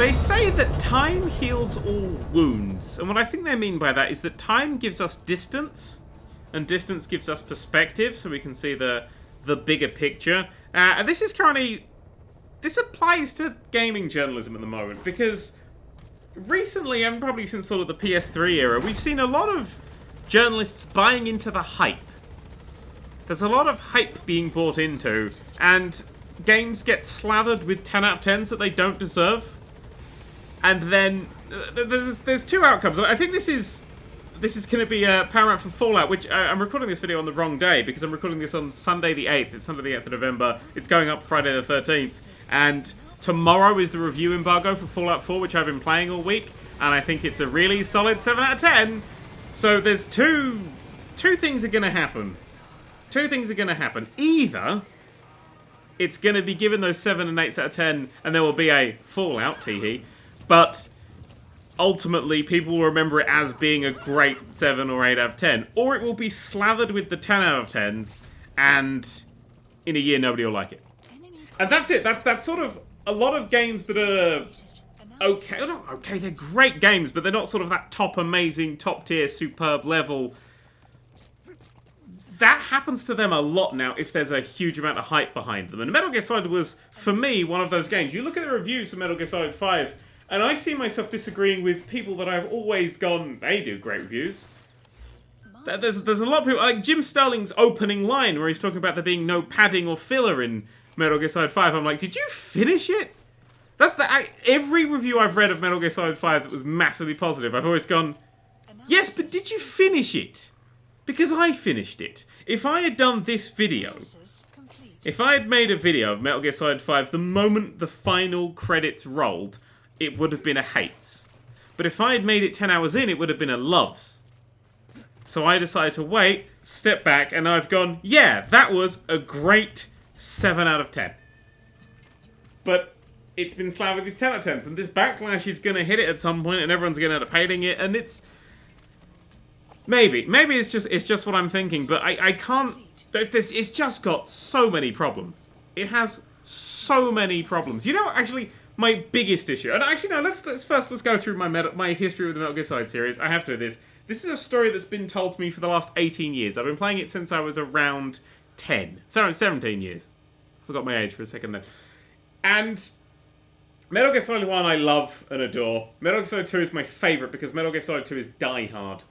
They say that time heals all wounds, and what I think they mean by that is that time gives us distance, and distance gives us perspective, so we can see the bigger picture. And this applies to gaming journalism at the moment, because recently, and probably since sort of the PS3 era, we've seen a lot of journalists buying into the hype. There's a lot of hype being bought into, and games get slathered with 10 out of 10s that they don't deserve. And then there's two outcomes. I think this is going to be paramount for Fallout, which I'm recording this video on the wrong day because I'm recording this on Sunday the 8th. It's Sunday the 8th of November. It's going up Friday the 13th. And tomorrow is the review embargo for Fallout 4, which I've been playing all week. And I think it's a really solid 7 out of 10. So there's two things are going to happen. Two things are going to happen. Either it's going to be given those 7 and 8 out of 10, and there will be a Fallout, teehee. But ultimately, people will remember it as being a great 7 or 8 out of 10. Or it will be slathered with the 10 out of 10s, and in a year, nobody will like it. And that's it. That's sort of a lot of games that are okay. They're not okay, they're great games, but they're not sort of that top amazing, top tier, superb level. That happens to them a lot now if there's a huge amount of hype behind them. And Metal Gear Solid was, for me, one of those games. You look at the reviews for Metal Gear Solid 5, and I see myself disagreeing with people that I've always gone, they do great reviews. There's a lot of people, like Jim Sterling's opening line, where he's talking about there being no padding or filler in Metal Gear Solid 5. I'm like, did you finish it? Every review I've read of Metal Gear Solid 5 that was massively positive, I've always gone, yes, but did you finish it? Because I finished it. If I had done this video, if I had made a video of Metal Gear Solid 5 the moment the final credits rolled, it would have been a hate. But if I had made it 10 hours in, it would have been a loves. So I decided to wait, step back, and I've gone, yeah, that was a great 7 out of 10. But it's been slapped with these 10 out of 10s, and this backlash is going to hit it at some point, and everyone's going to end up hating it, and it's... Maybe it's just what I'm thinking, but I can't... It's just got so many problems. It has so many problems. You know, actually... My biggest issue, and actually no, let's go through my history with the Metal Gear Solid series. I have to do this. This is a story that's been told to me for the last 18 years. I've been playing it since I was around 10. Sorry, 17 years. I forgot my age for a second then. And Metal Gear Solid 1 I love and adore. Metal Gear Solid 2 is my favourite because Metal Gear Solid 2 is die-hard.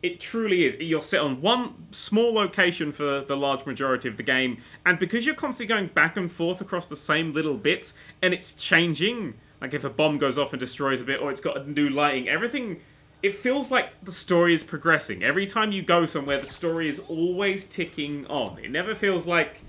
It truly is. You're set on one small location for the large majority of the game, and because you're constantly going back and forth across the same little bits, and it's changing, like if a bomb goes off and destroys a bit, or it's got a new lighting, everything, it feels like the story is progressing. Every time you go somewhere, the story is always ticking on. It never feels like...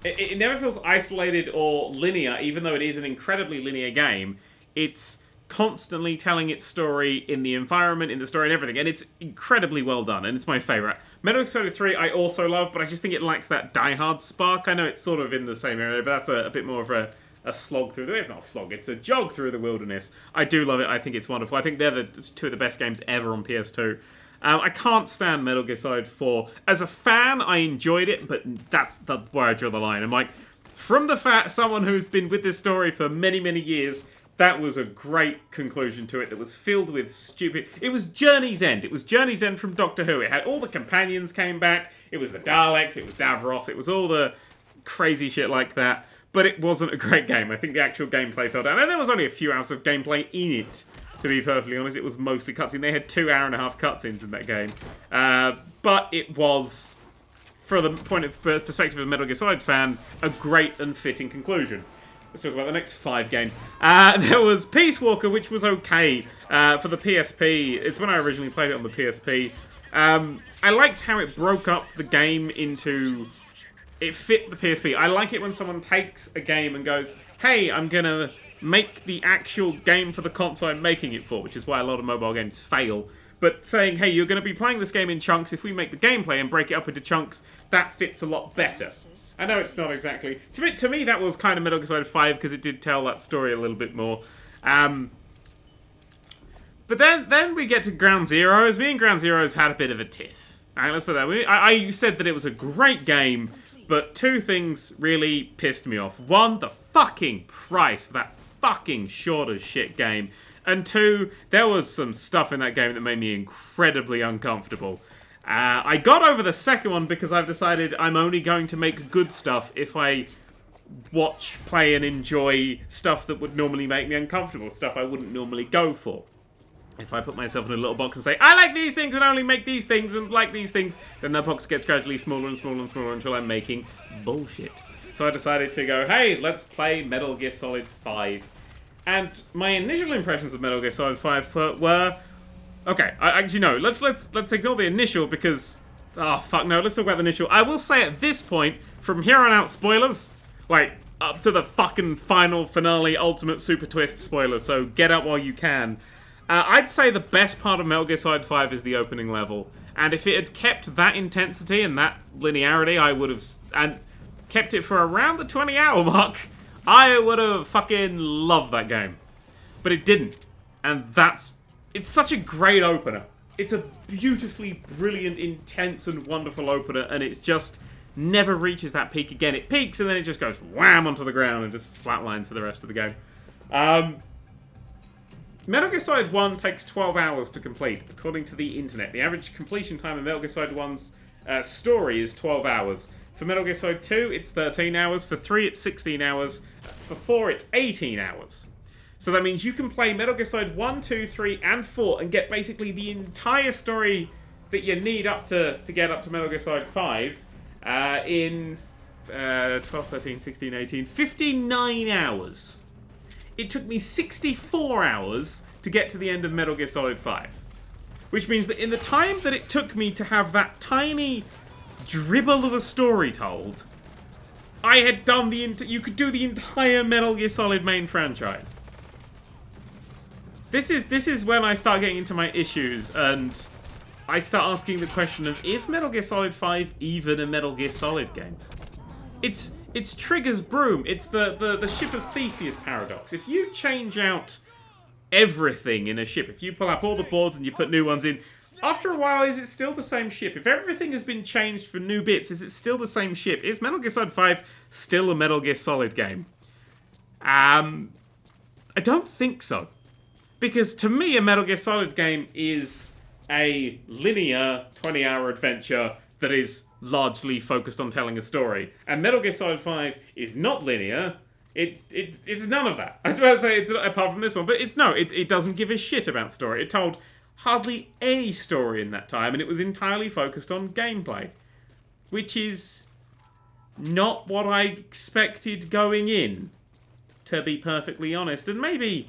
It never feels isolated or linear, even though it is an incredibly linear game. It's constantly telling its story in the environment, in the story and everything, and it's incredibly well done, and it's my favourite. Metal Gear Solid 3 I also love, but I just think it lacks that die-hard spark. I know it's sort of in the same area, but that's a bit more of a slog through the... It's not a slog, it's a jog through the wilderness. I do love it, I think it's wonderful. I think they're two of the best games ever on PS2. I can't stand Metal Gear Solid 4. As a fan, I enjoyed it, but that's where I draw the line. I'm like, from someone who's been with this story for many, many years... That was a great conclusion to it that was filled with stupid... It was Journey's End. It was Journey's End from Doctor Who. It had all the companions came back. It was the Daleks. It was Davros. It was all the crazy shit like that. But it wasn't a great game. I think the actual gameplay fell down. And there was only a few hours of gameplay in it, to be perfectly honest. It was mostly cutscenes. They had 2.5-hour cutscenes in that game. But it was, from the perspective of a Metal Gear Solid fan, a great and fitting conclusion. Let's talk about the next 5 games. There was Peace Walker, which was okay for the PSP. It's when I originally played it on the PSP. I liked how it broke up the game into... It fit the PSP. I like it when someone takes a game and goes, hey, I'm going to make the actual game for the console I'm making it for, which is why a lot of mobile games fail. But saying, hey, you're going to be playing this game in chunks. If we make the gameplay and break it up into chunks, that fits a lot better. I know it's not exactly... To me, that was kind of Metal Gear Solid 5, because it did tell that story a little bit more. But then we get to Ground Zeroes. Me and Ground Zeroes had a bit of a tiff. Alright, let's put that. I said that it was a great game, but 2 things really pissed me off. 1, the fucking price of that fucking short as shit game. And 2, there was some stuff in that game that made me incredibly uncomfortable. I got over the second one because I've decided I'm only going to make good stuff if I watch, play, and enjoy stuff that would normally make me uncomfortable, stuff I wouldn't normally go for. If I put myself in a little box and say, I like these things and only make these things and like these things, then that box gets gradually smaller and smaller and smaller until I'm making bullshit. So I decided to go, hey, let's play Metal Gear Solid 5. And my initial impressions of Metal Gear Solid 5 were... Okay, actually no, let's ignore the initial because... Oh, fuck no, let's talk about the initial. I will say at this point, from here on out, spoilers, like, up to the fucking final finale, ultimate super twist spoilers, so get out while you can. I'd say the best part of Metal Gear Solid 5 is the opening level. And if it had kept that intensity and that linearity, I would have... And kept it for around the 20-hour mark, I would have fucking loved that game. But it didn't. And that's... It's such a great opener. It's a beautifully brilliant, intense, and wonderful opener, and it's just never reaches that peak again. It peaks, and then it just goes wham onto the ground and just flatlines for the rest of the game. Metal Gear Solid 1 takes 12 hours to complete, according to the internet. The average completion time of Metal Gear Solid 1's story is 12 hours. For Metal Gear Solid 2, it's 13 hours. For 3, it's 16 hours. For 4, it's 18 hours. So that means you can play Metal Gear Solid 1, 2, 3, and 4 and get basically the entire story that you need up to get up to Metal Gear Solid 5 in 12, 13, 16, 18, 59 hours. It took me 64 hours to get to the end of Metal Gear Solid 5. Which means that in the time that it took me to have that tiny dribble of a story told, I had done you could do the entire Metal Gear Solid main franchise. This is when I start getting into my issues, and I start asking the question of, is Metal Gear Solid 5 even a Metal Gear Solid game? It's Trigger's broom. It's the ship of Theseus paradox. If you change out everything in a ship, if you pull up all the boards and you put new ones in, after a while, is it still the same ship? If everything has been changed for new bits, is it still the same ship? Is Metal Gear Solid 5 still a Metal Gear Solid game? I don't think so. Because to me, a Metal Gear Solid game is a linear 20-hour adventure that is largely focused on telling a story. And Metal Gear Solid 5 is not linear. It's none of that. I was about to say, it's apart from this one, but it doesn't give a shit about story. It told hardly any story in that time, and it was entirely focused on gameplay. Which is not what I expected going in, to be perfectly honest. And maybe...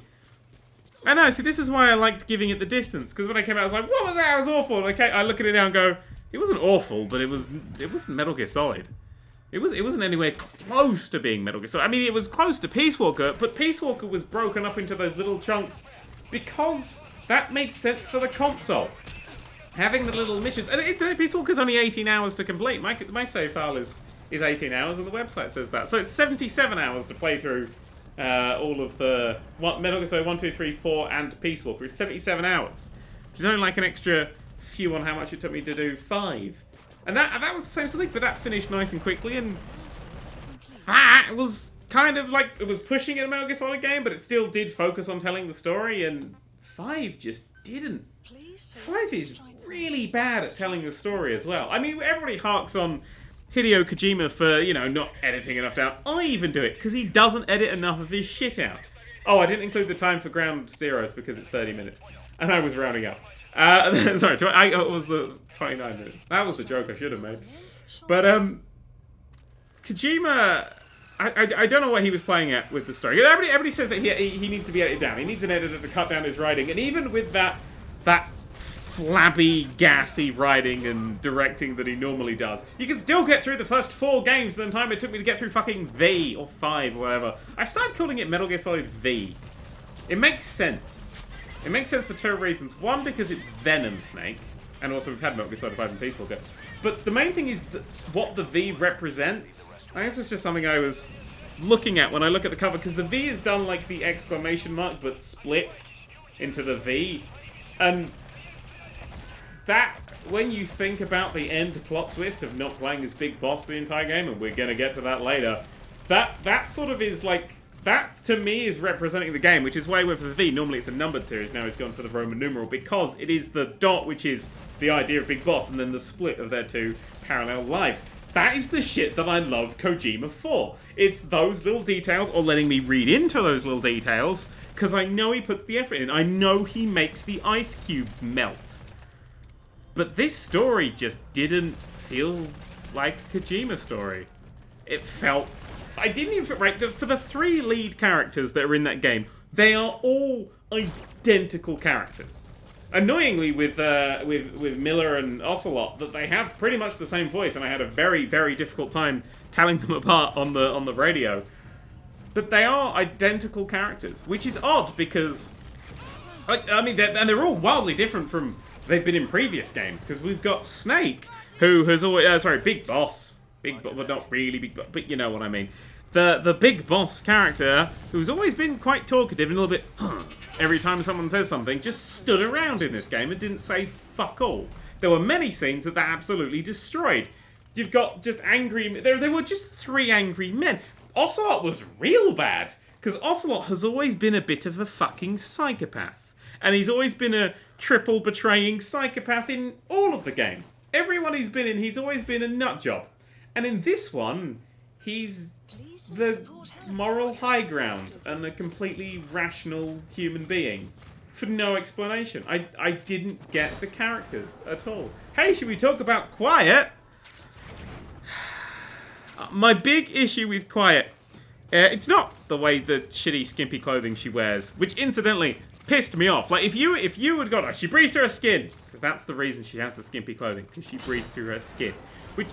I know, see, this is why I liked giving it the distance, because when I came out, I was like, what was that? It was awful. And I look at it now and go, it wasn't awful, but it wasn't Metal Gear Solid. It wasn't anywhere close to being Metal Gear Solid. I mean, it was close to Peace Walker, but Peace Walker was broken up into those little chunks because that made sense for the console. Having the little missions, and Peace Walker's only 18 hours to complete. My save file is 18 hours, and the website says that. So it's 77 hours to play through all of the Metal Gear Solid 1, 2, 3, 4, and Peace Walker. It's 77 hours, which is only like an extra few on how much it took me to do 5. And that was the same sort of thing, but that finished nice and quickly, and that was kind of like, it was pushing a Metal Gear Solid game, but it still did focus on telling the story, and 5 just didn't. 5 is really bad at telling the story as well. I mean, everybody harks on Hideo Kojima for, not editing enough down. I even do it, because he doesn't edit enough of his shit out. Oh, I didn't include the time for Ground Zeroes, because it's 30 minutes. And I was rounding up. Sorry, it was the 29 minutes. That was the joke I should have made. But, Kojima... I don't know what he was playing at with the story. Everybody says that he needs to be edited down. He needs an editor to cut down his writing. And even with that flabby, gassy writing and directing that he normally does, you can still get through the first 4 games than the time it took me to get through fucking V, or 5, or whatever. I started calling it Metal Gear Solid V. It makes sense. It makes sense for 2 reasons. One, because it's Venom Snake, and also we've had Metal Gear Solid 5 and Peace Walker. But the main thing is what the V represents. I guess it's just something I was looking at when I look at the cover, because the V is done like the exclamation mark, but split into the V. And that, when you think about the end plot twist of not playing this big boss the entire game, and we're going to get to that later, that sort of is like that, to me, is representing the game, which is why I went for the V. Normally it's a numbered series, now it's gone for the Roman numeral, because it is the dot, which is the idea of Big Boss, and then the split of their two parallel lives. That is the shit that I love Kojima for. It's those little details, or letting me read into those little details, because I know he puts the effort in. I know he makes the ice cubes melt. But this story just didn't feel like a Kojima story. It felt... I didn't even... Right, for the three lead characters that are in that game, they are all identical characters. Annoyingly, with Miller and Ocelot, that they have pretty much the same voice, and I had a very, very difficult time telling them apart on the radio. But they are identical characters, which is odd because... I mean, they're all wildly different from they've been in previous games, because we've got Snake, who has always... Big Boss. Well, not really Big Boss, but you know what I mean. The Big Boss character, who's always been quite talkative and a little bit... every time someone says something, just stood around in this game and didn't say fuck all. There were many scenes that absolutely destroyed. You've got just angry... There were just 3 angry men. Ocelot was real bad, because Ocelot has always been a bit of a fucking psychopath. And he's always been a triple betraying psychopath in all of the games. Everyone he's been in, he's always been a nutjob. And in this one, he's the moral high ground and a completely rational human being for no explanation. I didn't get the characters at all. Hey, should we talk about Quiet? My big issue with Quiet, it's not the way the shitty skimpy clothing she wears, which incidentally pissed me off. Like if you had got her, she breathes through her skin, because that's the reason she has the skimpy clothing, because she breathes through her skin, which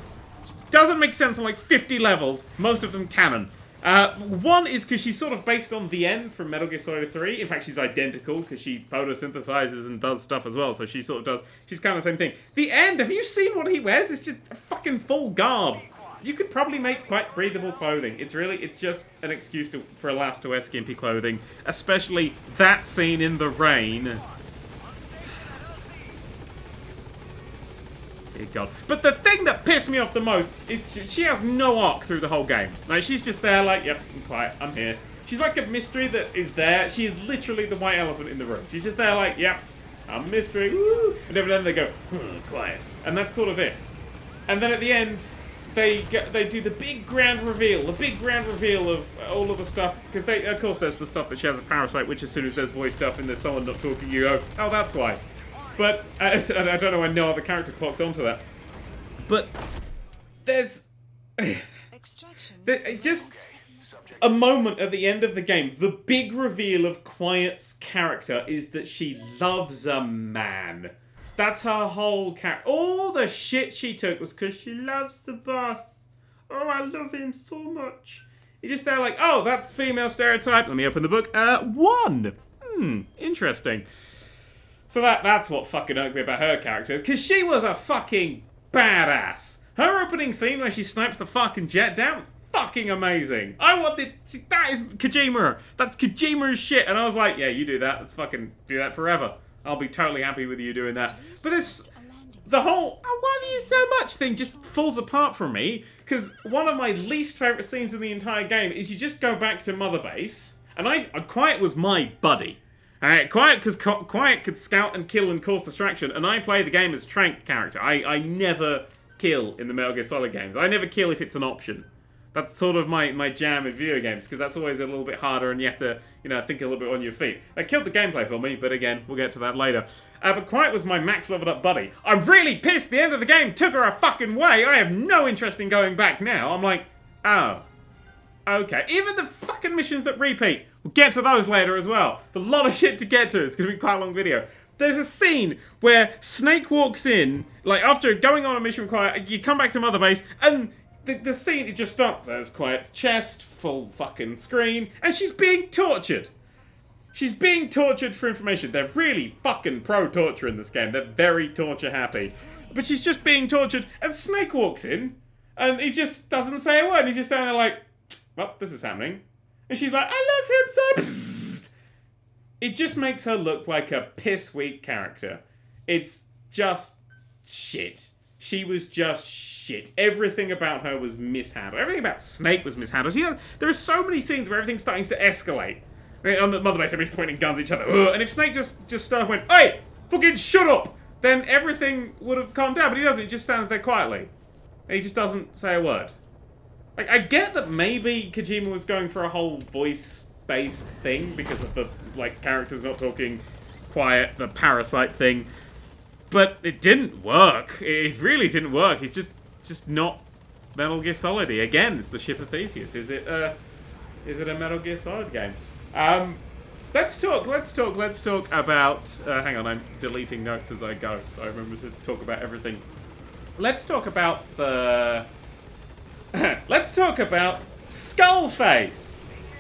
doesn't make sense on like 50 levels, most of them canon. One is because she's sort of based on the End from Metal Gear Solid 3. In fact, she's identical because she photosynthesizes and does stuff as well, so she sort of does... She's kind of the same thing. The End, have you seen what he wears? It's just a fucking full garb. You could probably make quite breathable clothing. It's just an excuse for Alas to wear skimpy clothing. Especially that scene in the rain. Dear God. But the thing that pissed me off the most is she has no arc through the whole game. Like, she's just there like, yep, I'm quiet, I'm here. She's like a mystery that is there. She is literally the white elephant in the room. She's just there like, yep, I'm a mystery, woo. And then they go, quiet. And that's sort of it. And then at the end, they do the big grand reveal of all of the stuff. Because of course there's the stuff that she has a parasite, which as soon as there's voice stuff and there's someone not talking, you go, oh, that's why. But, I don't know why no other character clocks onto that. But, there's... just a moment at the end of the game. The big reveal of Quiet's character is that she loves a man. That's her whole character. All the shit she took was because she loves the boss. Oh, I love him so much. You're just there like, oh, that's female stereotype. Let me open the book. 1. Interesting. So that's what fucking irked me about her character, because she was a fucking badass. Her opening scene where she snipes the fucking jet down, fucking amazing. That is Kojima. That's Kojima's shit. And I was like, yeah, you do that. Let's fucking do that forever. I'll be totally happy with you doing that. But the whole, I love you so much thing just falls apart from me, because one of my least favourite scenes in the entire game is you just go back to Mother Base, and Quiet was my buddy. Quiet, because Quiet could scout and kill and cause distraction, and I play the game as Trank character. I never kill in the Metal Gear Solid games. I never kill if it's an option. That's sort of my jam in video games, because that's always a little bit harder and you have to, think a little bit on your feet. That killed the gameplay for me, but again, we'll get to that later. But Quiet was my max leveled up buddy. I'm really pissed the end of the game took her a fucking way. I have no interest in going back now. I'm like, oh, okay. Even the fucking missions that repeat. We'll get to those later as well. It's a lot of shit to get to. It's going to be quite a long video. There's a scene where Snake walks in, like after going on a mission with Quiet, you come back to Mother Base, and the scene, it just starts. There's Quiet's chest, full fucking screen, and she's being tortured. She's being tortured for information. They're really fucking pro-torture in this game. They're very torture-happy. But she's just being tortured, and Snake walks in, and he just doesn't say a word. He's just down there like, well, this is happening. And she's like, I love him so... Psst. It just makes her look like a piss-weak character. It's just shit. she was just shit. Everything about her was mishandled. Everything about Snake was mishandled. You know, there are so many scenes where everything's starting to escalate. On the mother base, everybody's pointing guns at each other. Ugh. And if Snake just started went, hey, fucking shut up, then everything would have calmed down. But he doesn't. He just stands there quietly. And he just doesn't say a word. Like, I get that maybe Kojima was going for a whole voice-based thing because of the, like, characters not talking quiet, the parasite thing. But it didn't work. It really didn't work. It's just not Metal Gear Solid-y. Again, it's the ship of Theseus. Is it a Metal Gear Solid game? Let's talk about... hang on, I'm deleting notes as I go, so I remember to talk about everything. Let's talk about the... let's talk about Skullface!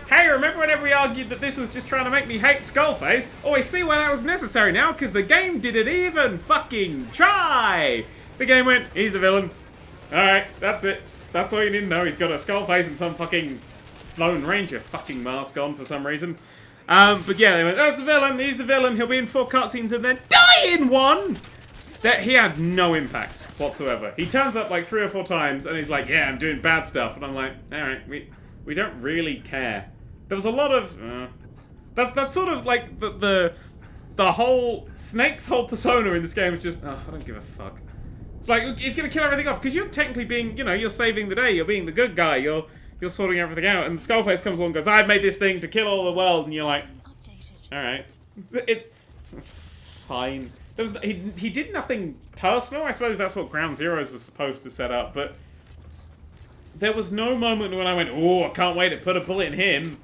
Hey, remember whenever we argued that this was just trying to make me hate Skullface? Oh, I see why that was necessary now, because the game didn't even fucking try! The game went, he's the villain. Alright, that's it. That's all you need to know. He's got a Skullface and some fucking Lone Ranger fucking mask on for some reason. But yeah, they went, that's the villain, he's the villain, he'll be in 4 cutscenes and then die in 1! That he had no impact whatsoever. He turns up like 3 or 4 times and he's like, yeah, I'm doing bad stuff. And I'm like, alright, we don't really care. There was a lot of... that's sort of like the whole... Snake's whole persona in this game is just... Oh, I don't give a fuck. It's like, he's gonna kill everything off. Because you're technically being, you know, you're saving the day. You're being the good guy. You're sorting everything out. And Skullface comes along and goes, I've made this thing to kill all the world. And you're like, alright. Fine. He did nothing personal. I suppose that's what Ground Zeroes was supposed to set up. But there was no moment when I went, oh, I can't wait to put a bullet in him.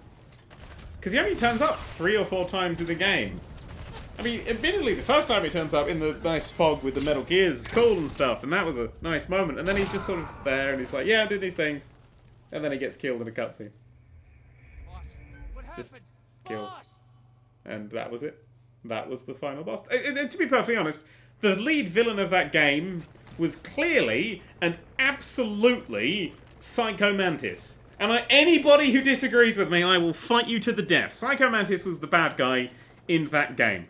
Because he only turns up 3 or 4 times in the game. I mean, admittedly, the first time he turns up in the nice fog with the Metal Gears is cool and stuff, and that was a nice moment. And then he's just sort of there, and he's like, yeah, I'm doing these things. And then he gets killed in a cutscene. Just killed. And that was it. That was the final boss. And to be perfectly honest, the lead villain of that game was clearly and absolutely Psycho Mantis. And anybody who disagrees with me, I will fight you to the death. Psycho Mantis was the bad guy in that game.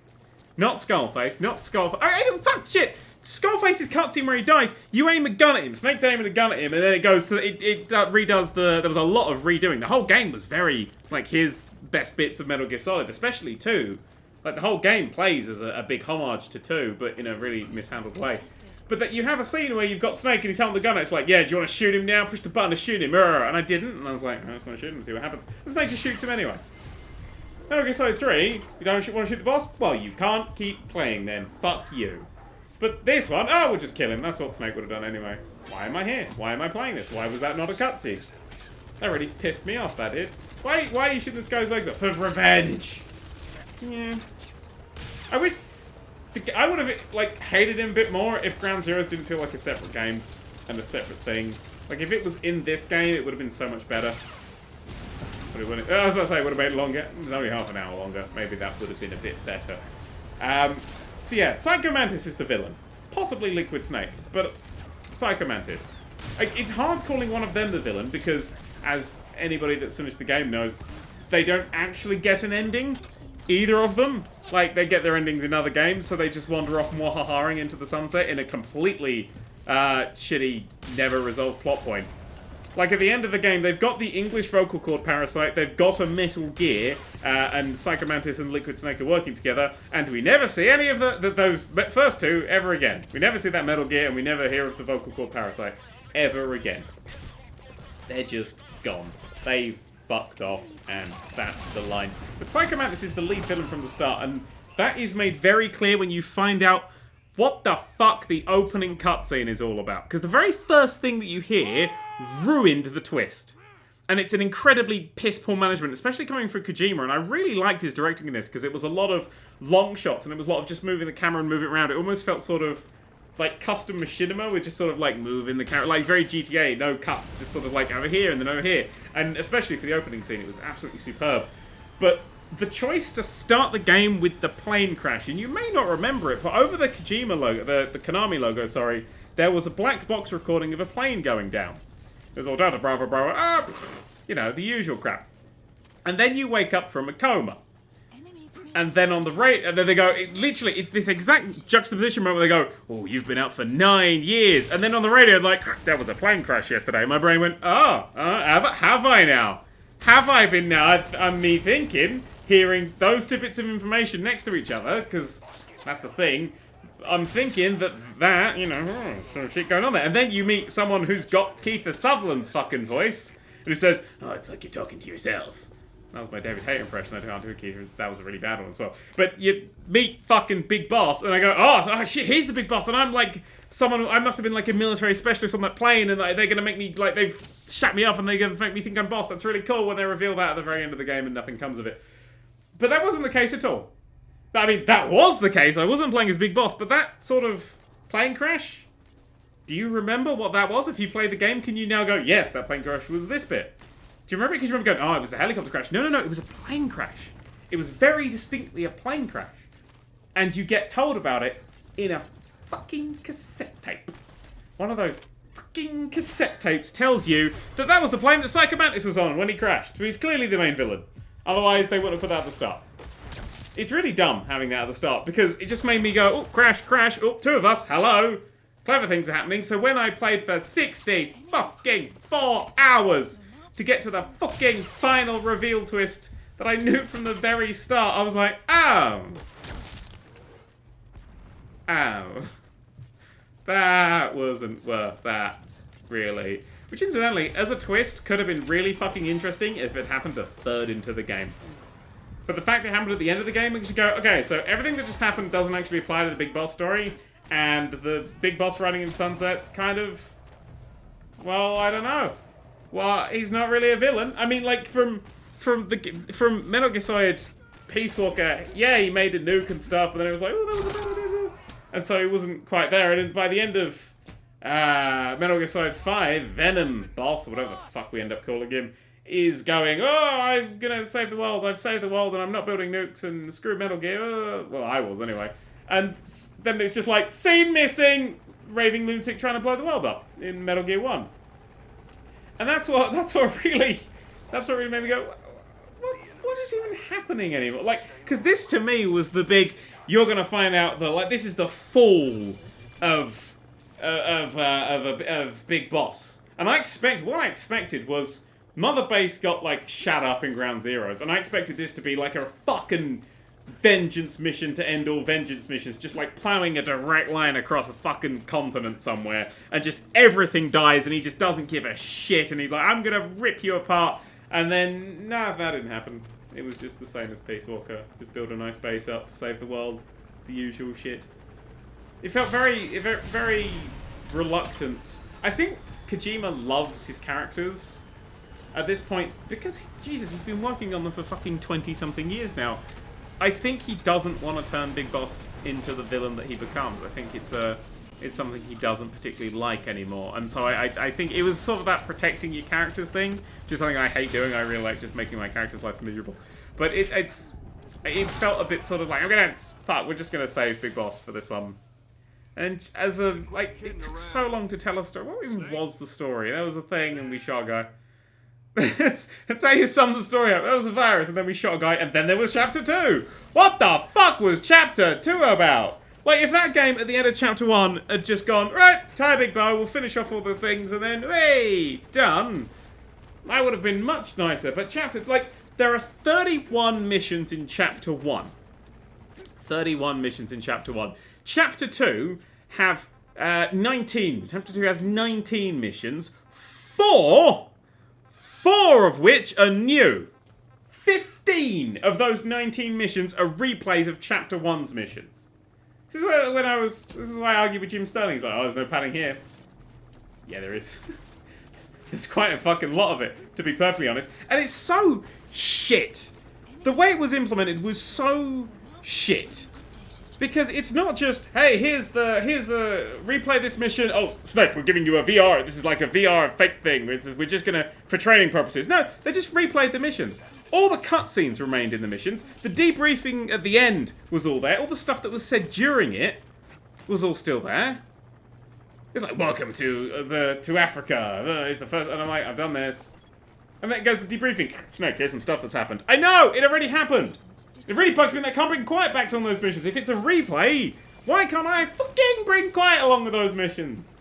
Not Skullface, not Skullface. I don't fuck shit! Skullface's cutscene where he dies, you aim a gun at him, Snake's aiming a gun at him, and then it goes to, it redoes there was a lot of redoing. The whole game was very, like, his best bits of Metal Gear Solid, especially 2. Like, the whole game plays as a big homage to 2, but in a really mishandled way. But that you have a scene where you've got Snake and he's holding the gun, and it's like, yeah, do you want to shoot him now? Push the button to shoot him. And I didn't, and I was like, I just want to shoot him and see what happens. And Snake just shoots him anyway. Metal Gear Solid 3, you don't want to shoot the boss? Well, you can't keep playing then. Fuck you. But this one, oh, we'll just kill him. That's what Snake would have done anyway. Why am I here? Why am I playing this? Why was that not a cutscene? That really pissed me off, that did. Why are you shooting this guy's legs up? For revenge. Yeah. I wish... I would have, like, hated him a bit more if Ground Zeroes didn't feel like a separate game and a separate thing. Like, if it was in this game, it would have been so much better. But it wouldn't... I was about to say it would have made it longer. It was only half an hour longer. Maybe that would have been a bit better. So yeah, Psycho Mantis is the villain. Possibly Liquid Snake, but Psycho Mantis. Like, it's hard calling one of them the villain because, as anybody that's finished the game knows, they don't actually get an ending. Either of them. Like, they get their endings in other games, so they just wander off mwahaharing into the sunset in a completely shitty, never-resolved plot point. Like, at the end of the game, they've got the English vocal cord parasite, they've got a Metal Gear, and Psycho Mantis and Liquid Snake are working together, and we never see any of those first 2 ever again. We never see that Metal Gear, and we never hear of the vocal cord parasite ever again. They're just gone. They've fucked off, and that's the line. But Psycho Mantis is the lead villain from the start, and that is made very clear when you find out what the fuck the opening cutscene is all about. Because the very first thing that you hear ruined the twist. And it's an incredibly piss-poor management, especially coming from Kojima, and I really liked his directing in this, because it was a lot of long shots, and it was a lot of just moving the camera and moving it around. It almost felt sort of like custom machinima, with just sort of like moving the camera, like very GTA, no cuts, just sort of like over here and then over here. And especially for the opening scene, it was absolutely superb. But the choice to start the game with the plane crash, and you may not remember it, but over the Kojima logo, the Konami logo, sorry, there was a black box recording of a plane going down. It was all Delta Bravo Bravo, you know, the usual crap. And then you wake up from a coma. And then on the rate, and then they go, literally, it's this exact juxtaposition moment where they go, oh, you've been out for 9 years. And then on the radio, like, there was a plane crash yesterday. My brain went, have I now? Have I been now? I'm me thinking, hearing those two bits of information next to each other, because that's a thing. I'm thinking that, you know, some shit going on there. And then you meet someone who's got Kiefer Sutherland's fucking voice, who says, oh, it's like you're talking to yourself. That was my David Hayter impression. I can't do a Kiefer. That was a really bad one as well. But you meet fucking Big Boss, and I go, oh shit, he's the Big Boss. And I'm like, I must have been like a military specialist on that plane, and like, they're going to make me, like, they've shut me up, and they're going to make me think I'm boss. That's really cool when they reveal that at the very end of the game and nothing comes of it. But that wasn't the case at all. I mean, that was the case. I wasn't playing as Big Boss, but that sort of plane crash, do you remember what that was? If you played the game, can you now go, yes, that plane crash was this bit? Do you remember it? Because you remember going, oh, it was the helicopter crash. No, it was a plane crash. It was very distinctly a plane crash. And you get told about it in a fucking cassette tape. One of those fucking cassette tapes tells you that that was the plane that Psychomantis was on when he crashed. So he's clearly the main villain. Otherwise, they wouldn't have put that at the start. It's really dumb having that at the start, because it just made me go, oh, crash, oh, two of us, hello. Clever things are happening. So when I played for 60 fucking 4 hours to get to the fucking final reveal twist that I knew from the very start, I was like, oh. That wasn't worth that, really. Which, incidentally, as a twist, could have been really fucking interesting if it happened a third into the game. But the fact that it happened at the end of the game makes you go, okay, so everything that just happened doesn't actually apply to the Big Boss story, and the Big Boss riding in sunset kind of, well, I don't know. Well, he's not really a villain. I mean, like, from Metal Gear Solid Peace Walker, yeah, he made a nuke and stuff, but then it was like, oh, that was a bad idea. And so he wasn't quite there, and by the end of Metal Gear Solid 5, Venom Boss, or whatever the fuck we end up calling him, is going, oh, I'm gonna save the world, I've saved the world, and I'm not building nukes, and screw Metal Gear. Well, I was, anyway. And then it's just like, scene missing! Raving lunatic trying to blow the world up in Metal Gear 1. And that's what really made me go, what is even happening anymore? Like, because this to me was the big, you're gonna find out that, like, this is the fall of Big Boss. And what I expected was Mother Base got, like, shut up in Ground Zeroes, and I expected this to be like a fucking vengeance mission to end all vengeance missions, just like plowing a direct line across a fucking continent somewhere, and just everything dies, and he just doesn't give a shit, and he's like, I'm gonna rip you apart. And then, nah, that didn't happen. It was just the same as Peace Walker. Just build a nice base up, save the world, the usual shit. It felt very reluctant. I think Kojima loves his characters at this point, because, Jesus, he's been working on them for fucking 20-something years now. I think he doesn't want to turn Big Boss into the villain that he becomes. I think it's something he doesn't particularly like anymore. And so I think it was sort of that protecting your characters thing, which is something I hate doing. I really like just making my characters' lives miserable. But it felt a bit sort of like, we're just gonna save Big Boss for this one. And it took so long to tell a story. What even was the story? There was a thing and we shot a guy. That's how you sum the story up. There was a virus, and then we shot a guy, and then there was Chapter 2. What the fuck was Chapter 2 about? Like, if that game at the end of Chapter 1 had just gone, right, tie a big bow, we'll finish off all the things, and then, hey, done, that would have been much nicer. But there are 31 missions in Chapter 1. 31 missions in Chapter 1. Chapter 2 have 19. Chapter 2 has 19 missions. 4 of which are new. 15 of those 19 missions are replays of Chapter 1's missions. This is why I argued with Jim Sterling. He's like, oh, there's no padding here. Yeah, there is. There's quite a fucking lot of it, to be perfectly honest. And it's so shit. The way it was implemented was so shit. Because it's not just, hey, here's a replay this mission. Oh, Snake, we're giving you a VR. This is like a VR fake thing. We're just gonna, for training purposes. No, they just replayed the missions. All the cutscenes remained in the missions. The debriefing at the end was all there. All the stuff that was said during it was all still there. It's like, welcome to Africa. It's the first, and I'm like, I've done this. And then it goes to debriefing. Snake, here's some stuff that's happened. I know, it already happened. It really bugs me that I can't bring Quiet back on those missions. If it's a replay, why can't I fucking bring Quiet along with those missions?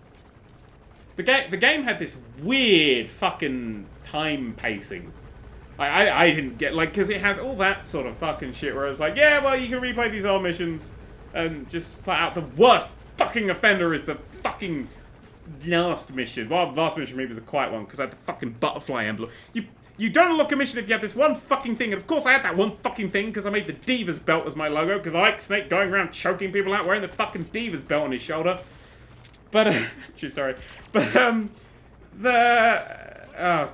The game had this weird fucking time pacing. I didn't get, like, because it had all that sort of fucking shit where I was like, yeah, well, you can replay these old missions and just flat out the worst fucking offender is the fucking last mission. Well, the last mission maybe was a quiet one because I had the fucking butterfly emblem. You don't unlock a mission if you have this one fucking thing, and of course I had that one fucking thing because I made the Divas belt as my logo because I like Snake going around choking people out wearing the fucking Divas belt on his shoulder. But, true story. But, oh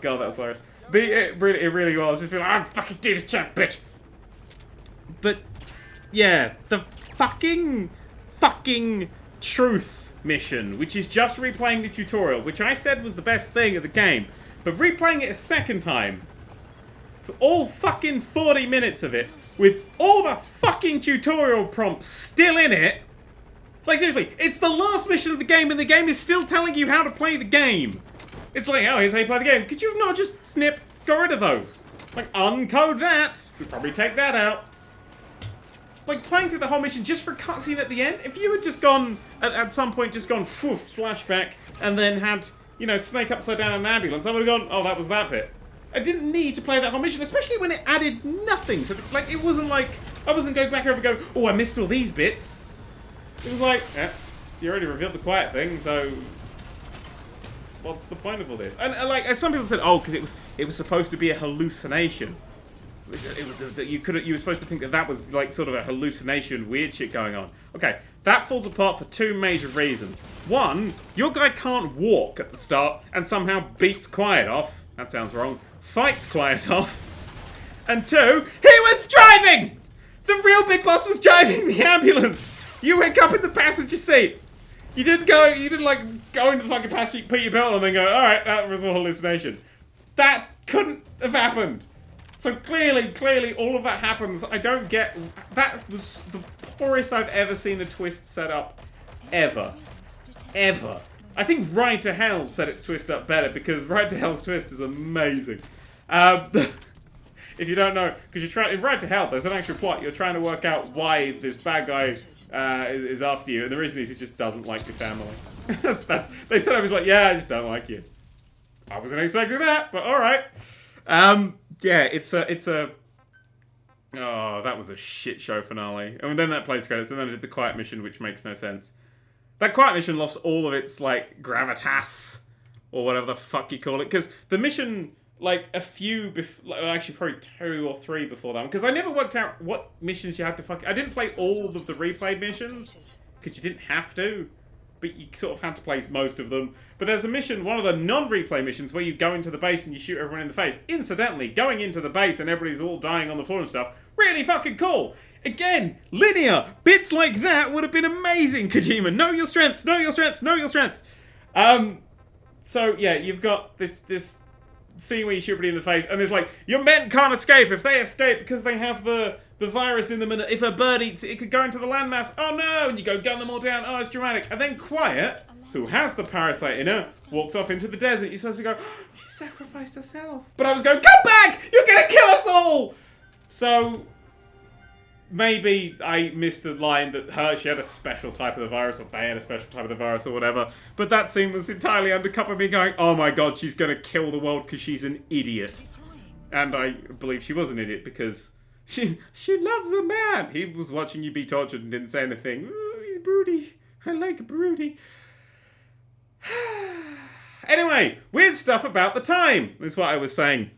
god, that was hilarious. It really was. Just like, I'm fucking Divas champ, bitch. But yeah, the fucking truth mission, which is just replaying the tutorial, which I said was the best thing of the game, but replaying it a second time for all fucking 40 minutes of it, with all the fucking tutorial prompts still in it. Like, seriously, it's the last mission of the game, and the game is still telling you how to play the game. It's like, oh, here's how you play the game. Could you not just get rid of those? Like, uncode that. We'd probably take that out. Like, playing through the whole mission just for a cutscene at the end. If you had just gone, at some point, just gone, flashback, and then had, you know, Snake upside down in an ambulance, I would have gone, oh, that was that bit. I didn't need to play that whole mission, especially when it added nothing to the, like, it wasn't like, I wasn't going back over and go, oh, I missed all these bits. It was like, yeah, you already revealed the quiet thing, so what's the point of all this? And like, as some people said, oh, because it was supposed to be a hallucination. You were supposed to think that was like sort of a hallucination, weird shit going on. Okay, that falls apart for two major reasons. One, your guy can't walk at the start and somehow beats Quiet off. That sounds wrong. Fights Quiet off. And two, he was driving! The real big boss was driving the ambulance! You wake up in the passenger seat. You didn't like go into the fucking passenger seat, put your belt on and then go, alright, that was a hallucination. That couldn't have happened. So clearly all of that happens. I don't get, that was the poorest I've ever seen a twist set up. Ever. I think Ride to Hell set its twist up better because Ride to Hell's twist is amazing. If you don't know, because you're trying in Ride to Hell, there's an actual plot. You're trying to work out why this bad guy is after you, and the reason is he just doesn't like your family. They said I was like, yeah, I just don't like you. I wasn't expecting that, but all right. Yeah, it's a. Oh, that was a shit show finale. And then that plays credits, and then I did the quiet mission, which makes no sense. That quiet mission lost all of its like gravitas, or whatever the fuck you call it, because the mission. Like, a few, actually probably 2 or 3 before that one. Because I never worked out what missions you had to I didn't play all of the replayed missions. Because you didn't have to. But you sort of had to play most of them. But there's a mission, one of the non-replay missions, where you go into the base and you shoot everyone in the face. Incidentally, going into the base and everybody's all dying on the floor and stuff. Really fucking cool. Again, linear. Bits like that would have been amazing, Kojima. Know your strengths, know your strengths, know your strengths. So, yeah, you've got this scene where you shoot everybody in the face, and it's like, your men can't escape. If they escape because they have the virus in them, and if a bird eats it, it could go into the landmass. Oh no! And you go gun them all down. Oh, it's dramatic. And then Quiet, who has the parasite in her, walks off into the desert. You're supposed to go, oh, she sacrificed herself. But I was going, come back! You're gonna kill us all! So maybe I missed a line that she had a special type of the virus, or they had a special type of the virus, or whatever. But that scene was entirely undercut by me going, oh my god, she's going to kill the world because she's an idiot. And I believe she was an idiot because she loves a man. He was watching you be tortured and didn't say anything. Ooh, he's broody. I like broody. Anyway, weird stuff about the time, is what I was saying.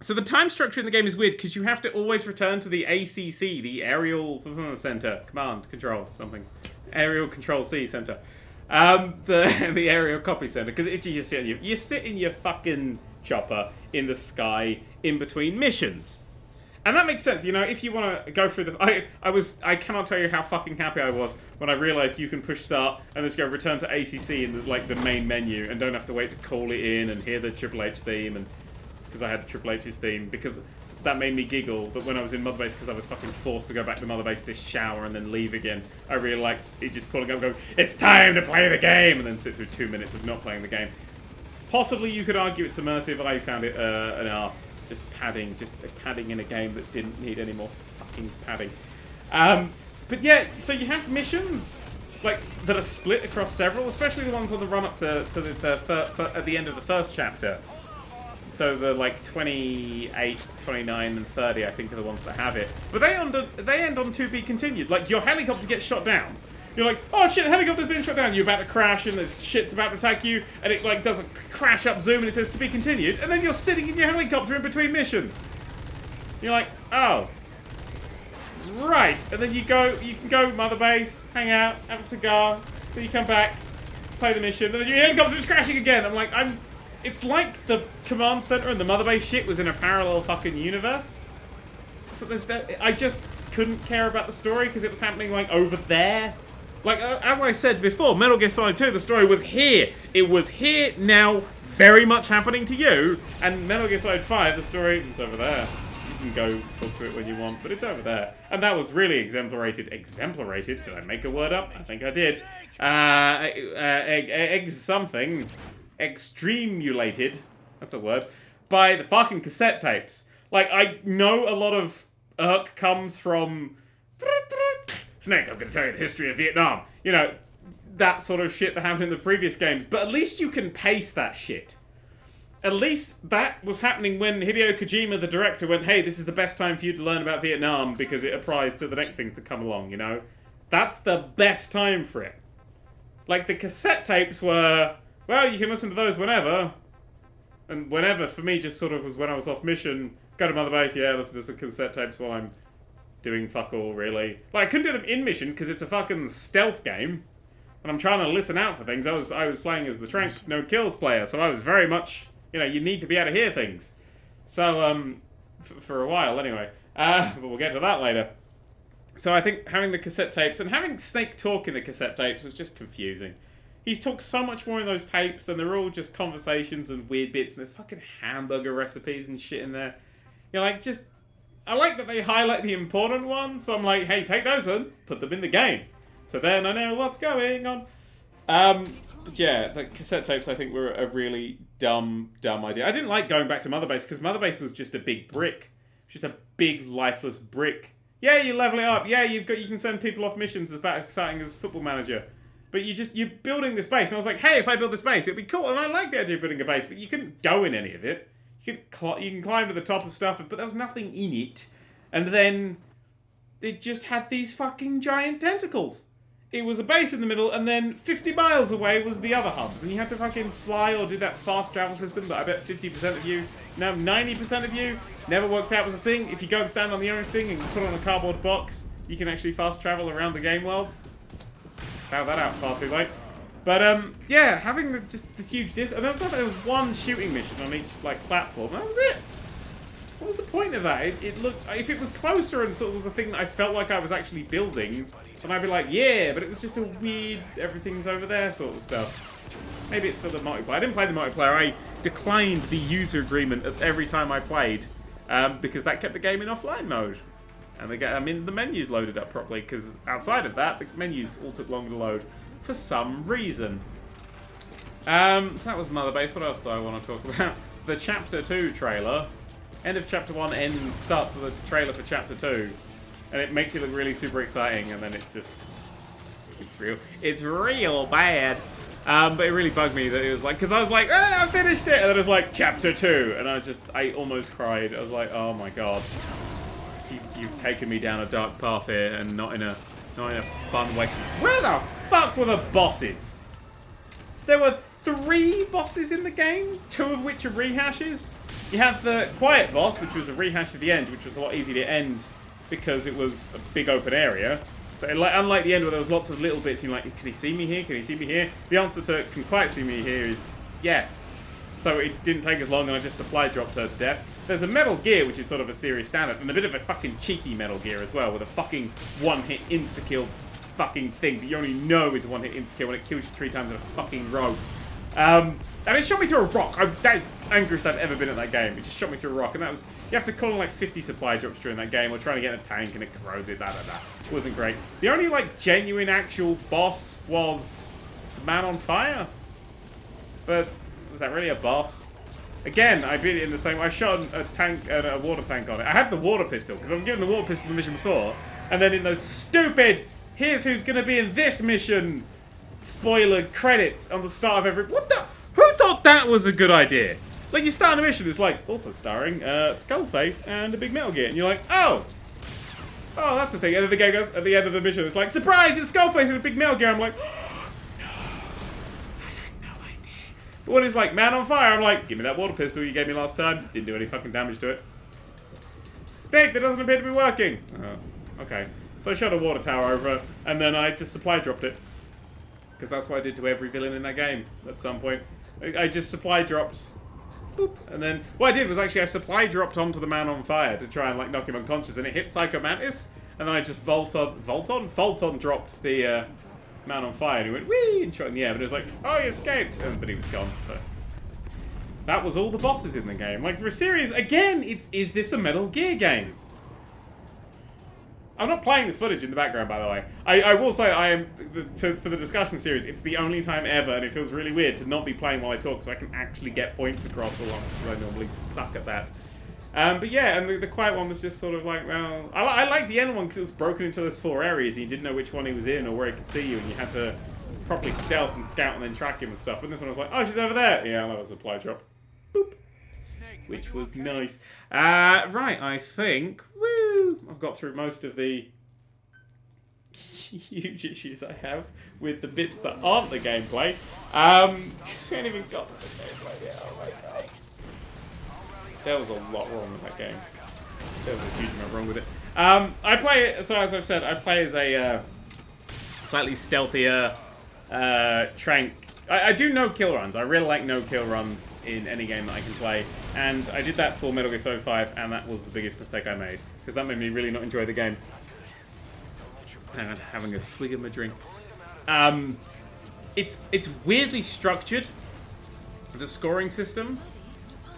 So the time structure in the game is weird because you have to always return to the ACC, the Aerial Center, Command Control something, Aerial Control C Center, the Aerial Copy Center, because you sit in your fucking chopper in the sky in between missions, and that makes sense. You know, if you want to go through the, I cannot tell you how fucking happy I was when I realized you can push start and just go return to ACC in the main menu and don't have to wait to call it in and hear the Triple H theme and. Because I had the Triple H's theme, because that made me giggle, but when I was in Mother Base, because I was fucking forced to go back to Mother Base to shower and then leave again, I really liked it just pulling up and going, it's time to play the game, and then sit through 2 minutes of not playing the game. Possibly you could argue it's immersive, I found it an arse. Just padding in a game that didn't need any more fucking padding. But yeah, so you have missions like that are split across several, especially the ones on the run up to at the end of the first chapter. So the like 28, 29, and 30, I think, are the ones that have it. But they end on to be continued. Like your helicopter gets shot down. You're like, oh shit, the helicopter's been shot down. You're about to crash, and this shit's about to attack you, and it like does a crash up zoom, and it says to be continued, and then you're sitting in your helicopter in between missions. You're like, oh. Right, and then you can go mother base, hang out, have a cigar, then you come back, play the mission, and then your helicopter is crashing again. I'm like, it's like the command center and the mother base shit was in a parallel fucking universe. So I just couldn't care about the story because it was happening like over there. Like, as I said before, Metal Gear Solid 2, the story was here. It was here, now, very much happening to you. And Metal Gear Solid 5, the story was over there. You can go talk to it when you want, but it's over there. And that was really exemplarated. Exemplarated? Did I make a word up? I think I did. Something. Extremulated. That's a word. By the fucking cassette tapes. Like, I know a lot of irk comes from... Snake, I'm going to tell you the history of Vietnam. You know, that sort of shit that happened in the previous games. But at least you can pace that shit. At least that was happening when Hideo Kojima, the director, went, hey, this is the best time for you to learn about Vietnam because it applies to the next things that come along, you know? That's the best time for it. Like, the cassette tapes were, well, you can listen to those whenever. And whenever, for me, just sort of was when I was off mission. Go to Mother Base, yeah, listen to some cassette tapes while I'm doing fuck all, really. Like, I couldn't do them in mission because it's a fucking stealth game. And I'm trying to listen out for things. I was playing as the Trank No Kills player, so I was very much... You know, you need to be able to hear things. So, for a while, anyway. But we'll get to that later. So I think having the cassette tapes and having Snake talk in the cassette tapes was just confusing. He's talked so much more in those tapes, and they're all just conversations and weird bits, and there's fucking hamburger recipes and shit in there. You're like, just... I like that they highlight the important ones, so I'm like, hey, take those on, put them in the game. So then I know what's going on. But yeah, the cassette tapes, I think, were a really dumb idea. I didn't like going back to Mother Base, because Mother Base was just a big brick. Just a big, lifeless brick. Yeah, you level it up. Yeah, you can send people off missions as about exciting as Football Manager. But you're building this base. And I was like, hey, if I build this base, it'd be cool. And I like the idea of building a base, but you couldn't go in any of it. You can climb to the top of stuff, but there was nothing in it. And then it just had these fucking giant tentacles. It was a base in the middle, and then 50 miles away was the other hubs. And you had to fucking fly or do that fast travel system that I bet 50% of you, now 90% of you, never worked out was a thing. If you go and stand on the orange thing and put on a cardboard box, you can actually fast travel around the game world. Found that out far too late. But, yeah, having just this huge distance. And there was one shooting mission on each, like, platform. That was it. What was the point of that? It looked... If it was closer and sort of was a thing that I felt like I was actually building... And I'd be like, yeah, but it was just a weird, everything's over there sort of stuff. Maybe it's for the multiplayer. I didn't play the multiplayer. I declined the user agreement every time I played because that kept the game in offline mode. And the menus loaded up properly because outside of that, the menus all took longer to load for some reason. That was Mother Base. What else do I want to talk about? The Chapter 2 trailer. End of Chapter 1 starts with a trailer for Chapter 2. And it makes it look really super exciting, and then it's real bad. But it really bugged me that it was like, because I was like, I finished it, and then it was like, Chapter 2, and I almost cried. I was like, oh my god. You've taken me down a dark path here, and not in a fun way. Where the fuck were the bosses? There were 3 bosses in the game, 2 of which are rehashes. You have the Quiet boss, which was a rehash of the end, which was a lot easier to end, because it was a big open area. So unlike the end where there was lots of little bits, you're like, can he see me here? Can he see me here? The answer to can quite see me here is yes. So it didn't take as long, and I just supply dropped her to death. There's a Metal Gear, which is sort of a serious standard, and a bit of a fucking cheeky Metal Gear as well, with a fucking one-hit insta-kill fucking thing that you only know is a one-hit insta-kill when it kills you 3 times in a fucking row. And it shot me through a rock. That is the angriest I've ever been at that game. It just shot me through a rock, and that was... You have to call in like 50 supply drops during that game, or trying to get in a tank, and it corrodes it, It wasn't great. The only, like, genuine actual boss was the Man on Fire. But was that really a boss? Again, I beat it in the same way. I shot a tank, a water tank on it. I had the water pistol, because I was given the water pistol in the mission before. And then in those stupid, here's who's going to be in this mission, spoiler credits on the start of every... What the... Who thought that was a good idea? Like, you start a mission, it's like, also starring Skullface and a big Metal Gear. And you're like, oh, that's the thing. And then the game goes, at the end of the mission, it's like, surprise, it's Skullface and a big Metal Gear. I'm like, oh, no, I had no idea. But when it's like, man on fire, I'm like, give me that water pistol you gave me last time. Didn't do any fucking damage to it. Snake, that doesn't appear to be working. Oh, okay. So I shot a water tower over, and then I just supply dropped it. Because that's what I did to every villain in that game at some point. I just supply dropped. Boop. And then what I did was actually I supply dropped onto the man on fire to try and like knock him unconscious, and it hit Psycho Mantis, and then I just fault on dropped the man on fire, and he went whee and shot in the air, but it was like, oh, he escaped, but he was gone. So that was all the bosses in the game. Like, for a series, again, is this a Metal Gear game? I'm not playing the footage in the background, by the way. I will say, I am for the discussion series, it's the only time ever, and it feels really weird to not be playing while I talk, so I can actually get points across for once, because I normally suck at that. But yeah, and the quiet one was just sort of like, well, I like the end one because it was broken into those 4 areas, and you didn't know which one he was in or where he could see you, and you had to properly stealth and scout and then track him and stuff. But this one was like, oh, she's over there. Yeah, that was a supply drop. Boop. Which was nice. Right, I think, woo, I've got through most of the huge issues I have with the bits that aren't the gameplay. We haven't even got to the gameplay yet. Oh my god. There was a lot wrong with that game. There was a huge amount wrong with it. I play, so as I've said, I play as a slightly stealthier trank. I do no-kill runs. I really like no-kill runs in any game that I can play. And I did that for Metal Gear Solid 5, and that was the biggest mistake I made. Because that made me really not enjoy the game. Hang on, having a swig of my drink. It's weirdly structured. The scoring system,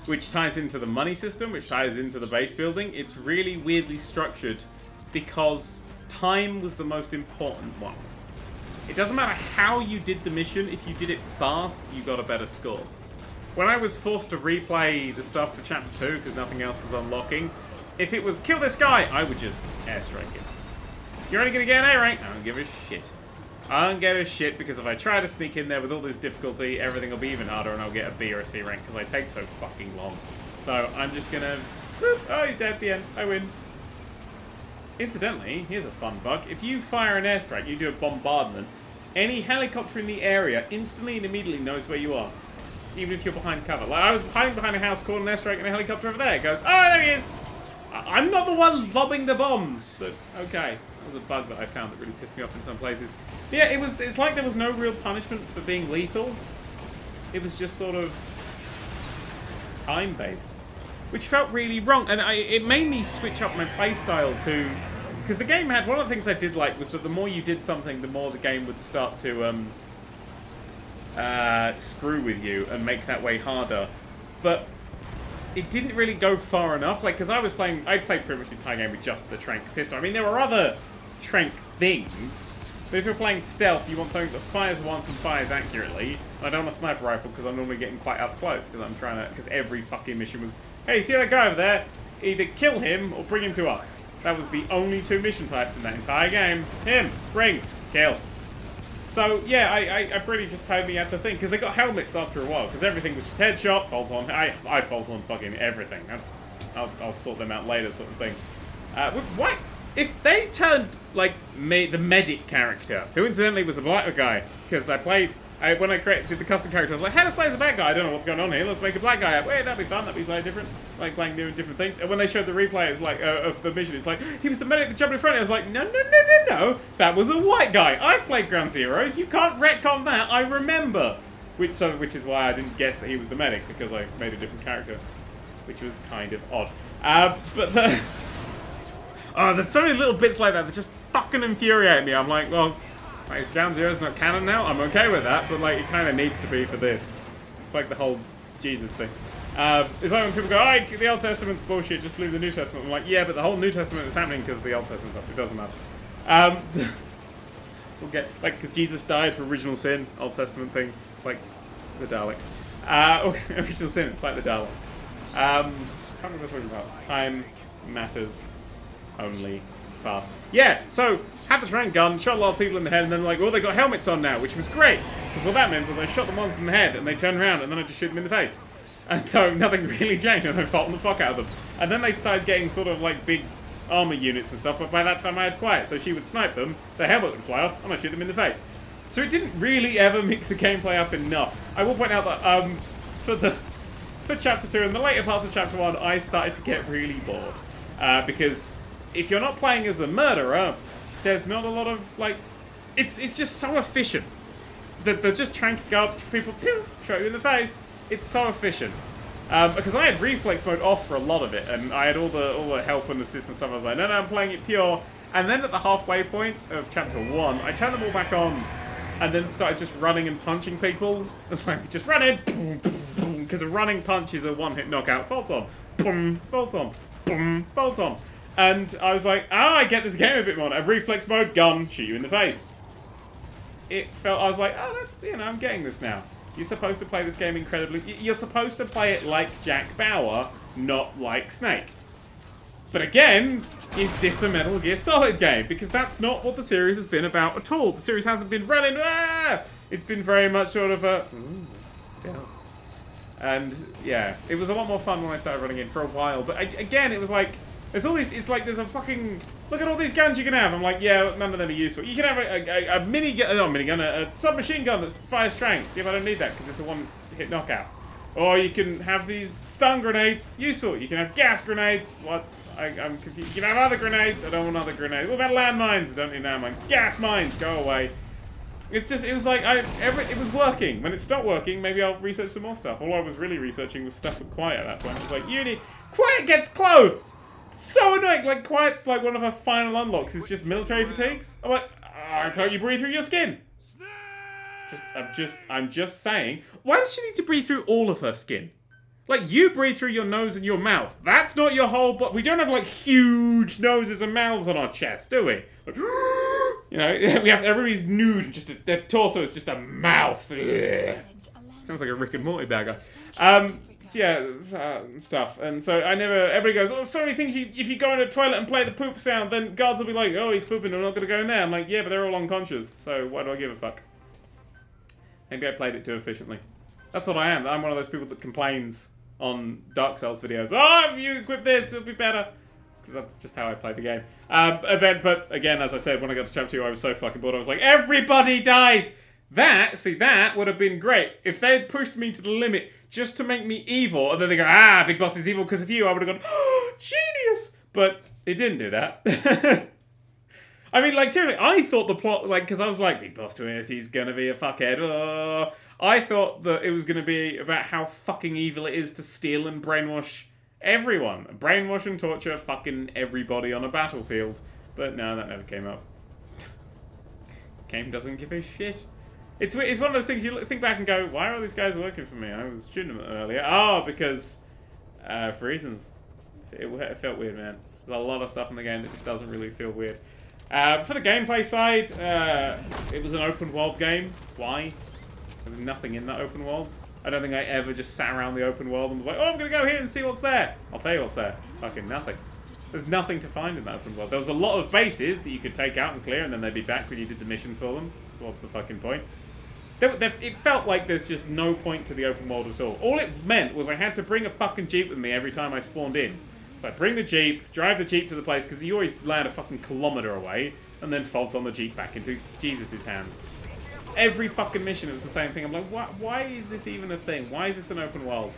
which ties into the money system, which ties into the base building. It's really weirdly structured because time was the most important one. It doesn't matter how you did the mission, if you did it fast, you got a better score. When I was forced to replay the stuff for Chapter 2, because nothing else was unlocking, if it was, kill this guy, I would just airstrike him. You're only going to get an A rank? I don't give a shit. I don't get a shit, because if I try to sneak in there with all this difficulty, everything will be even harder, and I'll get a B or a C rank, because I take so fucking long. So I'm just going to, oh, he's dead at the end, I win. Incidentally, here's a fun bug. If you fire an airstrike, you do a bombardment, any helicopter in the area instantly and immediately knows where you are. Even if you're behind cover. Like, I was hiding behind a house, caught an airstrike, and a helicopter over there. It goes, oh, there he is! I'm not the one lobbing the bombs, but okay. That was a bug that I found that really pissed me off in some places. But yeah, it's like there was no real punishment for being lethal. It was just sort of time-based. Which felt really wrong, and it made me switch up my playstyle to... Because the game had... One of the things I did like was that the more you did something, the more the game would start to screw with you and make that way harder. But it didn't really go far enough. Like, because I played pretty much the entire game with just the trank pistol. I mean, there were other trank things, but if you're playing stealth, you want something that fires once and fires accurately. And I don't want a sniper rifle because I'm normally getting quite up close because I'm trying to... Because every fucking mission was, hey, see that guy over there? Either kill him or bring him to us. That was the only 2 mission types in that entire game. Him, bring, kill. So, yeah, I pretty just totally had the thing. Because they got helmets after a while. Because everything was just headshot, fault on. I fault on fucking everything. I'll sort them out later sort of thing. What? If they turned, like, the medic character, who incidentally was a black guy. Because when I did the custom character, I was like, hey, let's play as a bad guy. I don't know what's going on here. Let's make a black guy up. Wait, that'd be fun. That'd be slightly different. Like playing new and different things. And when they showed the replay, it was like, of the mission, it's like, he was the medic that jumped in front. I was like, no. That was a white guy. I've played Ground Zeroes. You can't retcon that. I remember. Which is why I didn't guess that he was the medic, because I made a different character. Which was kind of odd. There's so many little bits like that that just fucking infuriate me. I'm like, well... Like, is Ground Zeroes not canon now? I'm okay with that, but like, it kind of needs to be for this. It's like the whole Jesus thing. It's like when people go, the Old Testament's bullshit, just believe the New Testament. I'm like, yeah, but the whole New Testament is happening because of the Old Testament stuff. It doesn't matter. We'll get, like, because Jesus died for original sin, Old Testament thing, like the Daleks. Original Sin, slightly dull. I can't remember what I was talking about. Time matters only fast. Yeah, so had this round gun, shot a lot of people in the head, and then like, well, they got helmets on now, which was great. Because what that meant was I shot them once in the head, and they turned around, and then I just shoot them in the face. And so nothing really changed, and I fought the fuck out of them. And then they started getting sort of like big armor units and stuff, but by that time I had quiet, so she would snipe them, their helmet would fly off, and I shoot them in the face. So it didn't really ever mix the gameplay up enough. I will point out that for Chapter 2 and the later parts of Chapter 1, I started to get really bored. Because if you're not playing as a murderer, there's not a lot of, like... It's just so efficient. They're just tranking up people, pew, shot you in the face. It's so efficient. Because I had reflex mode off for a lot of it, and I had all the help and assist and stuff. I was like, no, I'm playing it pure. And then at the halfway point of Chapter 1, I turned them all back on, and then started just running and punching people. It's like, just run in, because a running punch is a one-hit knockout. Fault on, boom, fault on, boom, fault on. And I was like, I get this game a bit more. I have reflex mode, gun, shoot you in the face. I was like, oh, that's, I'm getting this now. You're supposed to play this game incredibly... You're supposed to play it like Jack Bauer, not like Snake. But again, is this a Metal Gear Solid game? Because that's not what the series has been about at all. The series hasn't been running... It's been very much sort of a... And, yeah, it was a lot more fun when I started running in for a while. But again, it was like... There's all these... It's like there's a fucking... Look at all these guns you can have. I'm like, yeah, none of them are useful. You can have a minigun... Not a minigun. A submachine gun that fires tranks. Yeah, but I don't need that because it's a one-hit knockout. Or you can have these stun grenades. Useful. You can have gas grenades. What? I'm confused. You can have other grenades. I don't want other grenades. What about landmines? I don't need landmines. Gas mines. Go away. It's just... It was like... It was working. When it stopped working, maybe I'll research some more stuff. All I was really researching was stuff with Quiet at that point. I was like, Quiet gets clothes! So annoying. Like, Quiet's like one of her final unlocks. It's just military fatigues. I'm like, I thought you breathe through your skin. I'm just saying. Why does she need to breathe through all of her skin? Like, you breathe through your nose and your mouth. That's not your whole... But we don't have, like, huge noses and mouths on our chest, do we? Like, we have... Everybody's nude and just... Their torso is just a mouth. Ugh. Sounds like a Rick and Morty bagger. So yeah, stuff. And so I never... Everybody goes, oh, so many things if you go in a toilet and play the poop sound, then guards will be like, oh, he's pooping, I'm not going to go in there. I'm like, yeah, but they're all unconscious, so why do I give a fuck? Maybe I played it too efficiently. That's what I am. I'm one of those people that complains on Dark Souls videos. Oh, if you equip this, it'll be better. Because that's just how I play the game. But again, as I said, when I got to Chapter 2, I was so fucking bored. I was like, everybody dies! That would have been great. If they had pushed me to the limit just to make me evil, and then they go, Big Boss is evil because of you, I would have gone, oh, genius! But it didn't do that. I mean, like, seriously, I thought the plot, like, because I was like, Big Boss twist, he's gonna be a fuckhead. Oh. I thought that it was gonna be about how fucking evil it is to steal and brainwash everyone. Brainwash and torture fucking everybody on a battlefield. But no, that never came up. Game doesn't give a shit. It's one of those things you think back and go, why are all these guys working for me? I was shooting them earlier. Oh, because, for reasons. It felt weird, man. There's a lot of stuff in the game that just doesn't really feel weird. For the gameplay side, it was an open world game. Why? There was nothing in that open world. I don't think I ever just sat around the open world and was like, oh, I'm going to go here and see what's there. I'll tell you what's there. Fucking nothing. There's nothing to find in that open world. There was a lot of bases that you could take out and clear, and then they'd be back when you did the missions for them. So what's the fucking point? It felt like there's just no point to the open world at all. All it meant was I had to bring a fucking Jeep with me every time I spawned in. So I'd bring the Jeep, drive the Jeep to the place, because you always land a fucking kilometre away, and then fault on the Jeep back into Jesus' hands. Every fucking mission it was the same thing. I'm like, why is this even a thing? Why is this an open world?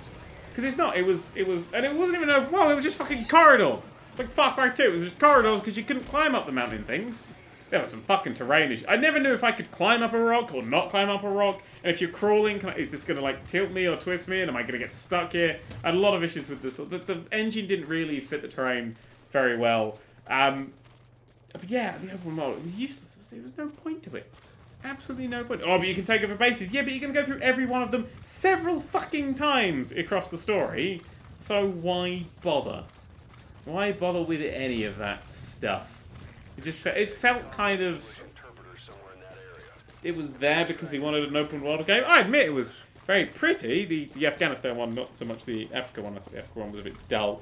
Because it's not. It was, and it wasn't even an open world, it was just fucking corridors. It's like Far Cry 2, it was just corridors because you couldn't climb up the mountain things. There was some fucking terrain issues. I never knew if I could climb up a rock or not climb up a rock. And if you're crawling, is this going to like tilt me or twist me? And am I going to get stuck here? I had a lot of issues with this. The engine didn't really fit the terrain very well. But yeah, the open world, it was useless. There was no point to it. Absolutely no point. Oh, but you can take over bases. Yeah, but you're going to go through every one of them several fucking times across the story. So why bother? Why bother with any of that stuff? It felt kind of... It was there because he wanted an open world game. I admit it was very pretty. The Afghanistan one, not so much the Africa one. I thought the Africa one was a bit dull.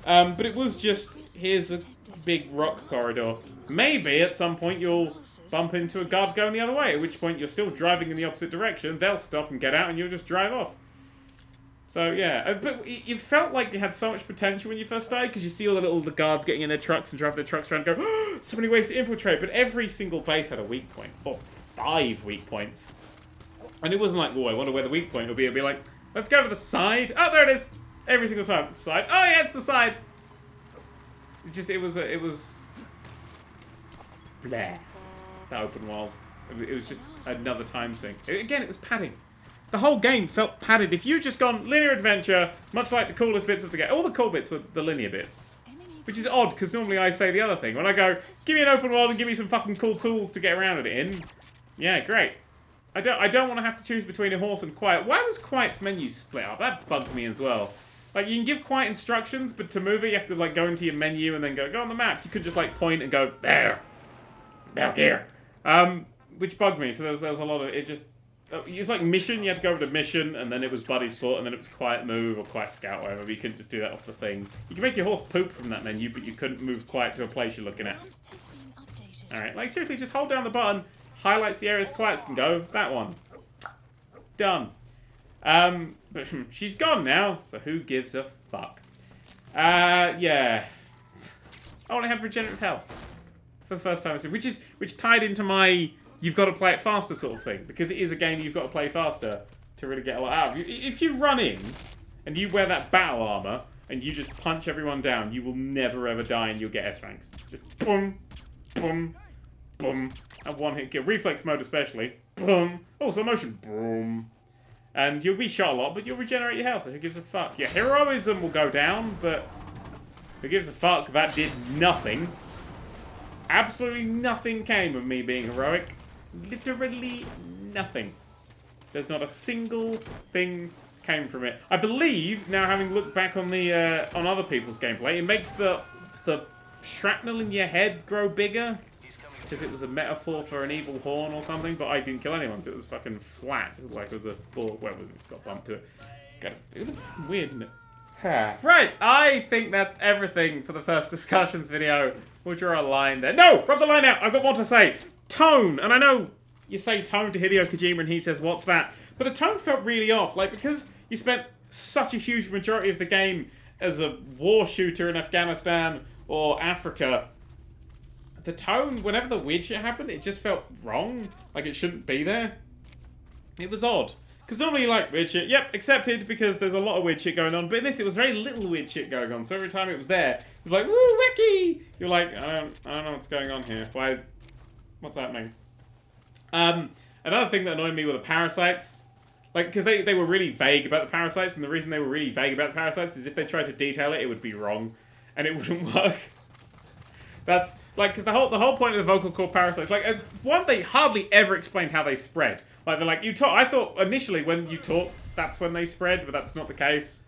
But it was just, here's a big rock corridor. Maybe at some point you'll bump into a guard going the other way, at which point you're still driving in the opposite direction. They'll stop and get out, and you'll just drive off. So, yeah. But it felt like it had so much potential when you first started, because you see all the guards getting in their trucks and driving their trucks around and go, oh, so many ways to infiltrate. But every single base had a weak point, or 5 weak points. And it wasn't like, oh, I wonder where the weak point will be. It'll be like, let's go to the side. Oh, there it is. Every single time. The side. Oh, yeah, it's the side. It was blah. That open world. It was just another time sink. Again, it was padding. The whole game felt padded. If you'd just gone linear adventure, much like the coolest bits of the game, all the cool bits were the linear bits. Which is odd, because normally I say the other thing. When I go, give me an open world and give me some fucking cool tools to get around it in. Yeah, great. I don't want to have to choose between a horse and quiet. Why was quiet's menu split up? That bugged me as well. Like, you can give quiet instructions, but to move it, you have to, like, go into your menu and then go on the map. You could just, like, point and go, there. Back here. Which bugged me. So there was a lot of, it was like mission. You had to go over to mission, and then it was buddy sport, and then it was quiet move or quiet scout, whatever. But you couldn't just do that off the thing. You can make your horse poop from that menu, but you couldn't move quiet to a place you're looking at. Alright, like, seriously, just hold down the button. Highlights the areas quiets can go. That one. Done. But she's gone now, so who gives a fuck? Yeah. I want to have regenerative health for the first time, which tied into my you've got to play it faster sort of thing, because it is a game you've got to play faster to really get a lot out of. If you run in and you wear that battle armor and you just punch everyone down, you will never ever die and you'll get S ranks. Just boom, boom, boom, and one hit kill. Reflex mode especially. Boom. Also motion. Boom. And you'll be shot a lot, but you'll regenerate your health, so who gives a fuck? Your heroism will go down, but who gives a fuck? That did nothing. Absolutely nothing came of me being heroic. Literally nothing. There's not a single thing came from it. I believe, now having looked back on the on other people's gameplay, it makes the shrapnel in your head grow bigger. Because it was a metaphor for an evil horn or something, but I didn't kill anyone, so it was fucking flat. It was like it was a ball. Well, it's got bumped to it. It looks weird, didn't it? Right, I think that's everything for the first discussions video. We'll draw a line there. No! Rub the line out! I've got more to say. Tone! And I know you say tone to Hideo Kojima and he says, what's that? But the tone felt really off. Like, because you spent such a huge majority of the game as a war shooter in Afghanistan or Africa, the tone, whenever the weird shit happened, it just felt wrong. Like it shouldn't be there. It was odd. Because normally, like, weird shit, yep, accepted, because there's a lot of weird shit going on. But in this, it was very little weird shit going on. So every time it was there, it was like, woo, wiki! You're like, I don't know what's going on here. Why? What's happening? Another thing that annoyed me were the parasites. Like, because they were really vague about the parasites, and the reason they were really vague about the parasites is if they tried to detail it, it would be wrong. And it wouldn't work. That's, like, because the whole point of the vocal cord parasites, like, one, they hardly ever explained how they spread. Like, they're like, you talk, I thought initially when you talked, that's when they spread, but that's not the case.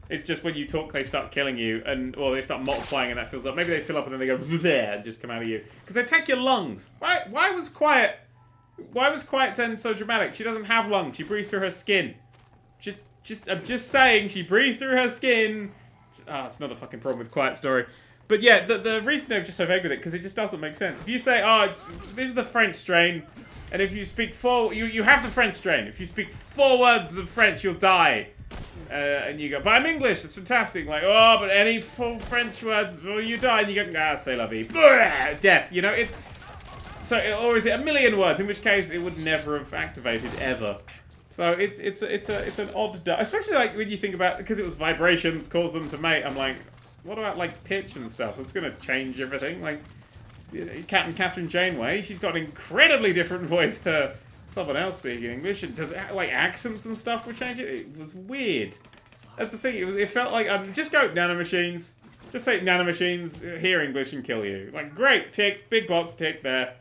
It's just when you talk, they start killing you, or they start multiplying and that fills up. Maybe they fill up and then they go, there, and just come out of you. Because they attack your lungs. Why was Quiet Zen so dramatic? She doesn't have lungs, she breathes through her skin. I'm just saying, she breathes through her skin. It's not a fucking problem with Quiet Story. But yeah, the reason they're just so vague with it, because it just doesn't make sense. If you say, this is the French strain, and if you speak you have the French strain. If you speak 4 words of French, you'll die. And you go, but I'm English, it's fantastic. Like, but any 4 French words, you die. And you go, c'est la vie. Death, you know, it's... So, or is it 1,000,000 words, in which case it would never have activated, ever. So it's an odd... Especially, like, when you think about... Because it was vibrations caused them to mate, I'm like... What about, like, pitch and stuff? It's going to change everything. Like, Captain Catherine Janeway, she's got an incredibly different voice to someone else speaking English. And does, like, accents and stuff will change it? It was weird. That's the thing. It felt like, just go nanomachines. Just say nanomachines, hear English and kill you. Like, great, tick, big box, tick, there.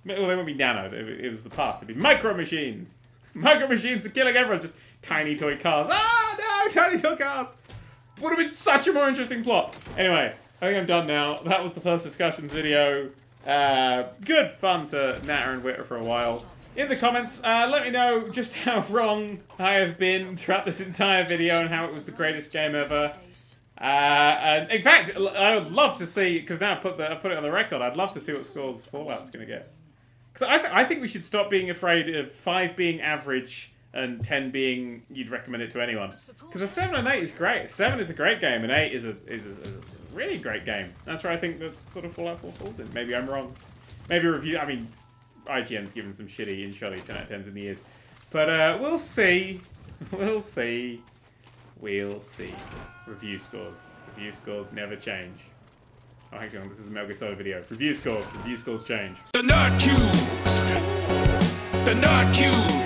Well, they won't be nano. It was the past. It'd be micro machines. Micro machines are killing everyone. Just tiny toy cars. No, tiny toy cars. Would have been such a more interesting plot. Anyway, I think I'm done now. That was the first discussions video. Good fun to natter and witter for a while. in the comments. Let me know just how wrong I have been throughout this entire video and how it was the greatest game ever. And in fact, I would love to see, because now I put it on the record, I'd love to see what scores Fallout's going to get. Because I think we should stop being afraid of 5 being average and 10 being you'd recommend it to anyone. Because a 7 and 8 is great. 7 is a great game, and 8 is a really great game. That's where I think that sort of Fallout 4 falls in. Maybe I'm wrong. Maybe review. I mean, IGN's given some shitty and shoddy 10 out of 10s in the years. But we'll see. We'll see. We'll see. Review scores. Review scores never change. Oh, hang on. This is a Metal Gear Solid video. Review scores. Review scores change. The Nerd Cube. The Nerd Cube.